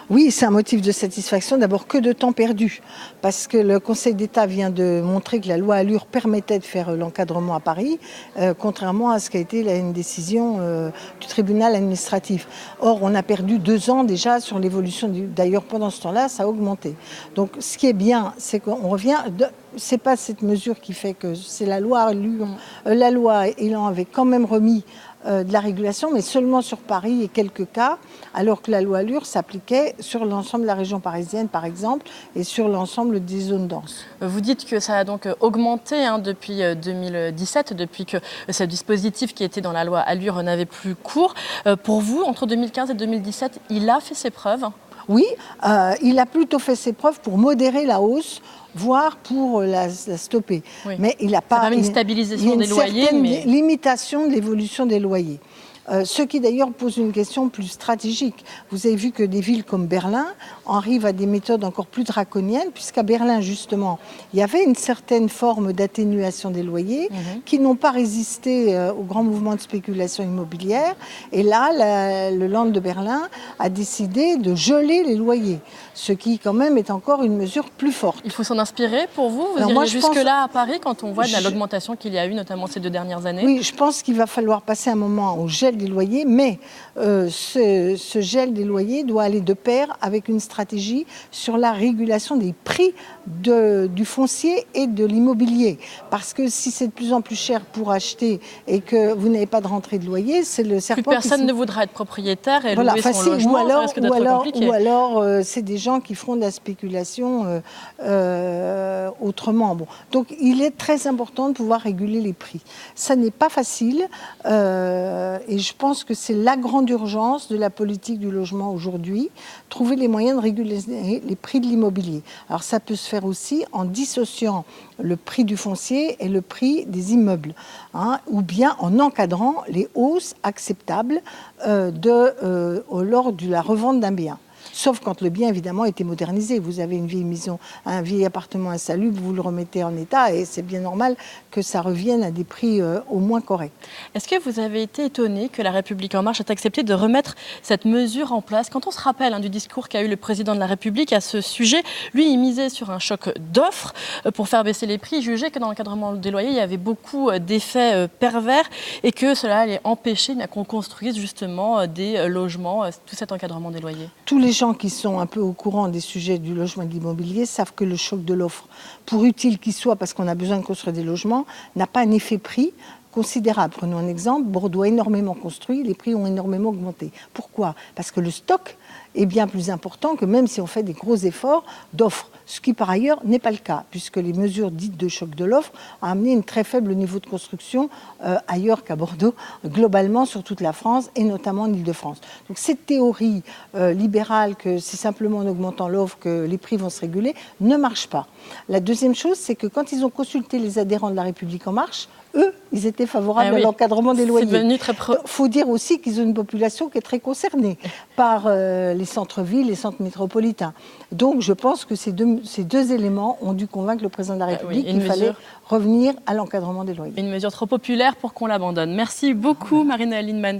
Oui, c'est un motif de satisfaction. D'abord, que de temps perdu, parce que le Conseil d'État vient de montrer que la loi Allure permettait de faire l'encadrement à Paris, contrairement à ce qu'a été une décision du tribunal administratif. Or, on a perdu 2 ans déjà sur l'évolution. D'ailleurs, pendant ce temps-là, ça a augmenté. Donc, ce qui est bien, c'est qu'on revient... C'est pas cette mesure qui fait que c'est la loi Allure. La loi Elan avait quand même remis de la régulation, mais seulement sur Paris et quelques cas, alors que la loi Allure s'appliquait sur l'ensemble de la région parisienne, par exemple, et sur l'ensemble des zones denses. Vous dites que ça a donc augmenté depuis 2017, depuis que ce dispositif qui était dans la loi Allure n'avait plus cours. Pour vous, entre 2015 et 2017, il a fait ses preuves ? Oui, il a plutôt fait ses preuves pour modérer la hausse, voire pour la stopper. Oui. Mais il n'a pas... Ça permet une stabilisation des loyers, mais... limitation de l'évolution des loyers. Ce qui d'ailleurs pose une question plus stratégique. Vous avez vu que des villes comme Berlin arrivent à des méthodes encore plus draconiennes, puisqu'à Berlin, justement, il y avait une certaine forme d'atténuation des loyers qui n'ont pas résisté au grand mouvement de spéculation immobilière. Et là, le Land de Berlin a décidé de geler les loyers, ce qui quand même est encore une mesure plus forte. Il faut s'en inspirer pour vous ? Vous iriez jusque-là à Paris quand on voit l'augmentation qu'il y a eu, notamment ces 2 dernières années ? Oui, je pense qu'il va falloir passer un moment au gel des loyers, mais ce gel des loyers doit aller de pair avec une stratégie sur la régulation des prix du foncier et de l'immobilier. Parce que si c'est de plus en plus cher pour acheter et que vous n'avez pas de rentrée de loyer, c'est le serpent qui... Plus personne ne voudra être propriétaire et louer son logement, ça risque d'être compliqué. Ou alors c'est des gens qui feront de la spéculation autrement. Bon. Donc il est très important de pouvoir réguler les prix. Ça n'est pas facile et je pense que c'est la grande urgence de la politique du logement aujourd'hui, trouver les moyens de réguler les prix de l'immobilier. Alors ça peut se faire aussi en dissociant le prix du foncier et le prix des immeubles, ou bien en encadrant les hausses acceptables lors de la revente d'un bien. Sauf quand le bien, évidemment, a été modernisé. Vous avez une vieille maison, un vieil appartement insalubre, vous le remettez en état et c'est bien normal que ça revienne à des prix au moins corrects. Est-ce que vous avez été étonné que La République En Marche ait accepté de remettre cette mesure en place ? Quand on se rappelle du discours qu'a eu le président de la République à ce sujet, lui, il misait sur un choc d'offres pour faire baisser les prix. Il jugeait que dans l'encadrement des loyers, il y avait beaucoup d'effets pervers et que cela allait empêcher qu'on construise justement des logements, tout cet encadrement des loyers. Tous les gens qui sont un peu au courant des sujets du logement et de l'immobilier savent que le choc de l'offre, pour utile qu'il soit parce qu'on a besoin de construire des logements, n'a pas un effet prix considérable. Prenons un exemple, Bordeaux a énormément construit, les prix ont énormément augmenté. Pourquoi ? Parce que le stock est bien plus important que même si on fait des gros efforts d'offres, ce qui par ailleurs n'est pas le cas, puisque les mesures dites de choc de l'offre ont amené un très faible niveau de construction ailleurs qu'à Bordeaux, globalement sur toute la France et notamment en Île-de-France. Donc cette théorie libérale que c'est simplement en augmentant l'offre que les prix vont se réguler ne marche pas. La deuxième chose, c'est que quand ils ont consulté les adhérents de La République En Marche, eux, ils étaient favorables à l'encadrement des loyers. Il faut dire aussi qu'ils ont une population qui est très concernée par les centres-villes, les centres métropolitains. Donc je pense que ces deux éléments ont dû convaincre le président de la République qu'il fallait revenir à l'encadrement des loyers. Une mesure trop populaire pour qu'on l'abandonne. Merci beaucoup, Marina Lindemann.